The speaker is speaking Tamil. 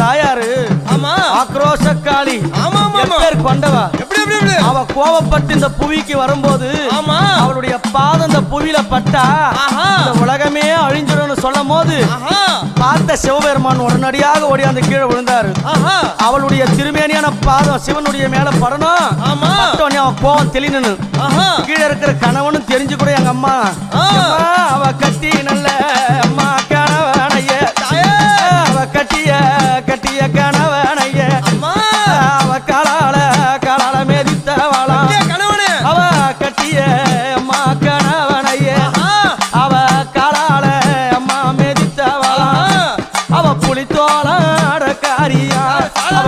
தாயாரு ஆமா ஆக்ரோஷக்காளி ஆமா ஆமா பேர் கொண்டவா எப்படி எப்படி எப்படி அவ கோபப்பட்டு இந்த புவிக்கு வரும்போது ஆமா அவளுடைய பாதம் இந்த புவியில பட்டா இந்த உலகமே அழிஞ்சிடும்னு சொல்லும் போது பார்த்த சிவபெருமான் உடனடியாக ஓடி அந்த கீழே விழுந்தாரு. அவளுடைய திருமேனியான பாதம் சிவனுடைய மேல படணும். அவன் கோபம் தெளினு கீழே இருக்கிற கணவனும் தெரிஞ்சு கூட எங்க அம்மா அவ கட்டி நல்ல அம்மா கணவனைய அவ கட்டிய கட்டிய கணவனைய அவ காலால காலால மேதித்தவளா அவ கட்டிய அம்மா கணவனைய அவ காலால அம்மா மேதித்தவளா அவ புலித்தோளாட காரியா அவ